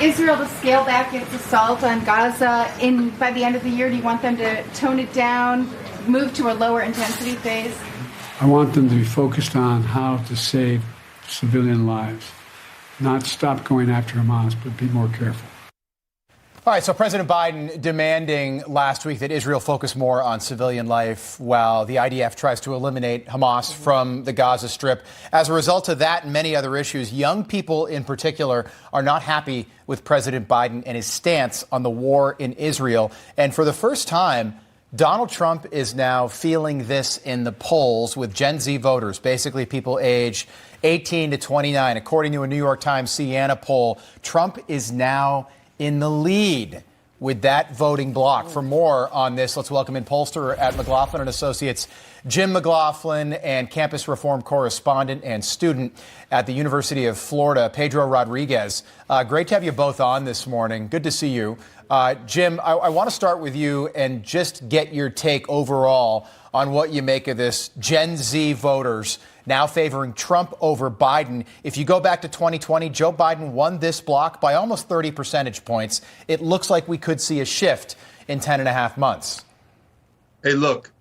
Israel to scale back its assault on Gaza by the end of the year? Do you want them to tone it down, move to a lower intensity phase? I want them to be focused on how to save civilian lives, not stop going after Hamas, but be more careful. All right, so President Biden demanding last week that Israel focus more on civilian life while the IDF tries to eliminate Hamas from the Gaza Strip. As a result of that and many other issues, young people in particular are not happy with President Biden and his stance on the war in Israel. And for the first time, Donald Trump is now feeling this in the polls with Gen Z voters, basically people aged 18 to 29. According to a New York Times Siena poll, Trump is now in the lead with that voting bloc. For more on this, let's welcome in pollster at McLaughlin & Associates, Jim McLaughlin, and campus reform correspondent and student at the University of Florida, Pedro Rodriguez. Great to have you both on this morning. Good to see you. Jim, I want to start with you and just get your take overall on what you make of this Gen Z voters now favoring Trump over Biden. If you go back to 2020, Joe Biden won this block by almost 30 percentage points. It looks like we could see a shift in 10 and a half months. Hey, look,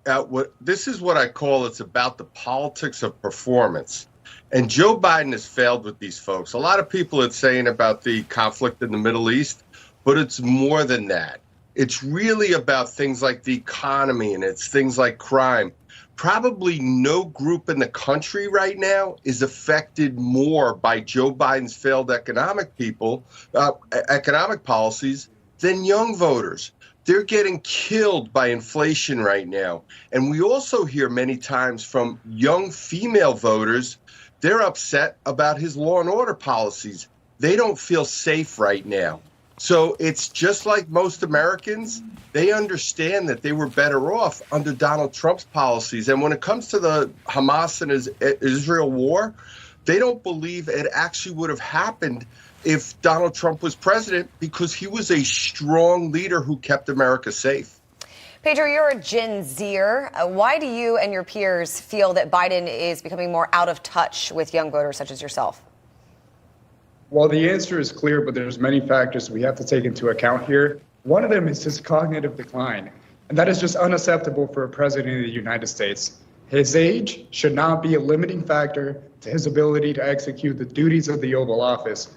this is what I call it's about the politics of performance. And Joe Biden has failed with these folks. A lot of people are saying about the conflict in the Middle East, but it's more than that. It's really about things like the economy, and it's things like crime. Probably no group in the country right now is affected more by Joe Biden's failed economic policies than young voters. They're getting killed by inflation right now. And we also hear many times from young female voters, they're upset about his law and order policies. They don't feel safe right now. So it's just like most Americans, they understand that they were better off under Donald Trump's policies. And when it comes to the Hamas and Israel war, they don't believe it actually would have happened if Donald Trump was president, because he was a strong leader who kept America safe. Pedro, you're a Gen Zer. Why do you and your peers feel that Biden is becoming more out of touch with young voters such as yourself? Well, the answer is clear, but there's many factors we have to take into account here. One of them is his cognitive decline, and that is just unacceptable for a president of the United States. His age should not be a limiting factor to his ability to execute the duties of the Oval Office.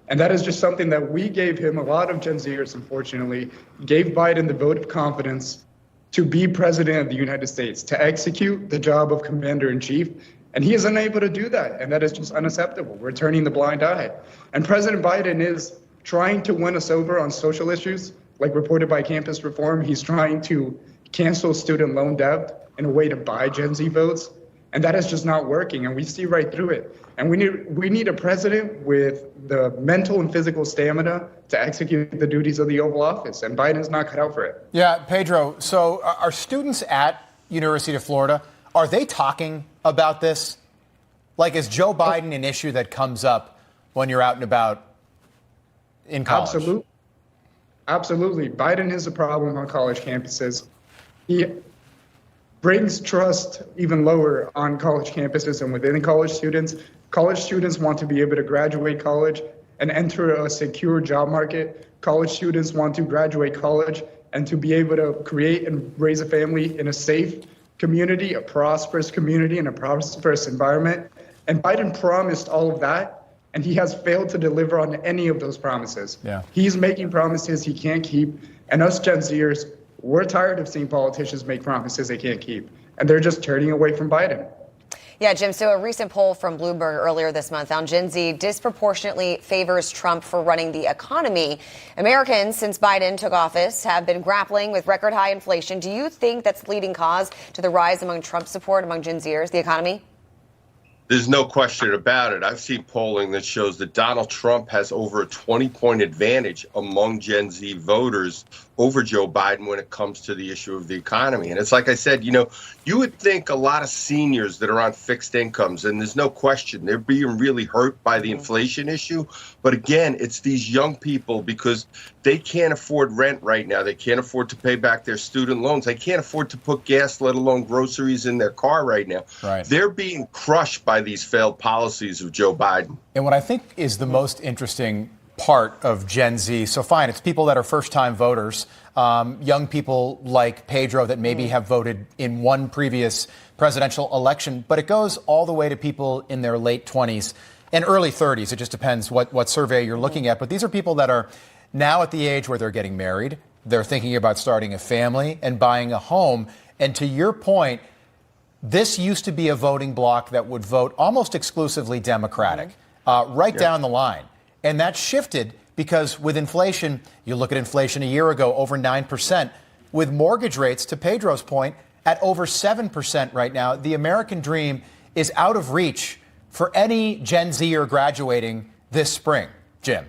And that is just something that we gave him, a lot of Gen Zers, unfortunately, gave Biden the vote of confidence to be president of the United States, to execute the job of commander-in-chief. And he is unable to do that, and that is just unacceptable. We're turning the blind eye. And President Biden is trying to win us over on social issues, like reported by Campus Reform. He's trying to cancel student loan debt in a way to buy Gen Z votes, and that is just not working, and we see right through it. And we need a president with the mental and physical stamina to execute the duties of the Oval Office, and Biden's not cut out for it. Yeah, Pedro, so are students at University of Florida, are they talking about this? Like, is Joe Biden an issue that comes up when you're out and about in college? Absolutely. Biden is a problem on college campuses. He brings trust even lower on college campuses and within college students. College students want to be able to graduate college and enter a secure job market. College students want to graduate college and to be able to create and raise a family in a safe community, a prosperous community, and a prosperous environment. And Biden promised all of that, and he has failed to deliver on any of those promises. Yeah. He's making promises he can't keep, and us Gen Zers, we're tired of seeing politicians make promises they can't keep, and they're just turning away from Biden. Yeah, Jim, so a recent poll from Bloomberg earlier this month found Gen Z disproportionately favors Trump for running the economy. Americans, since Biden took office, have been grappling with record high inflation. Do you think that's leading cause to the rise among Trump support among Gen Zers, the economy? There's no question about it. I've seen polling that shows that Donald Trump has over a 20-point advantage among Gen Z voters over Joe Biden when it comes to the issue of the economy. And it's like I said, you would think a lot of seniors that are on fixed incomes, and there's no question, they're being really hurt by the inflation issue. But again, it's these young people because they can't afford rent right now. They can't afford to pay back their student loans. They can't afford to put gas, let alone groceries, in their car right now. Right. They're being crushed by these failed policies of Joe Biden. And what I think is the most interesting part of Gen Z. So fine, it's people that are first-time voters, young people like Pedro that maybe have voted in one previous presidential election, but it goes all the way to people in their late 20s and early 30s. It just depends what survey you're looking at. But these are people that are now at the age where they're getting married, they're thinking about starting a family and buying a home. And to your point, this used to be a voting bloc that would vote almost exclusively Democratic, down the line. And that shifted because with inflation, you look at inflation a year ago, over 9%. With mortgage rates, to Pedro's point, at over 7% right now, the American dream is out of reach for any Gen Zer graduating this spring. Jim.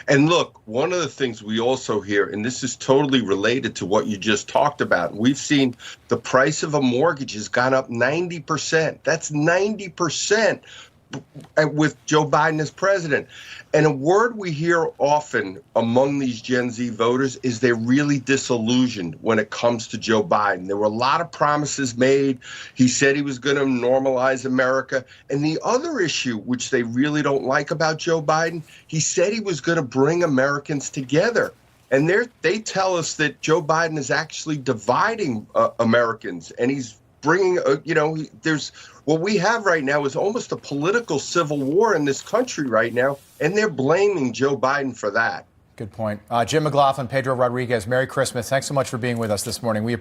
And look, one of the things we also hear, and this is totally related to what you just talked about, we've seen the price of a mortgage has gone up 90%. That's 90% with Joe Biden as president. And a word we hear often among these Gen Z voters is they're really disillusioned when it comes to Joe Biden. There were a lot of promises made. He said he was going to normalize America. And the other issue, which they really don't like about Joe Biden, he said he was going to bring Americans together. And they tell us that Joe Biden is actually dividing Americans, and he's bringing, there's what we have right now is almost a political civil war in this country right now, and they're blaming Joe Biden for that. Good point. Jim McLaughlin, Pedro Rodriguez, Merry Christmas. Thanks so much for being with us this morning. We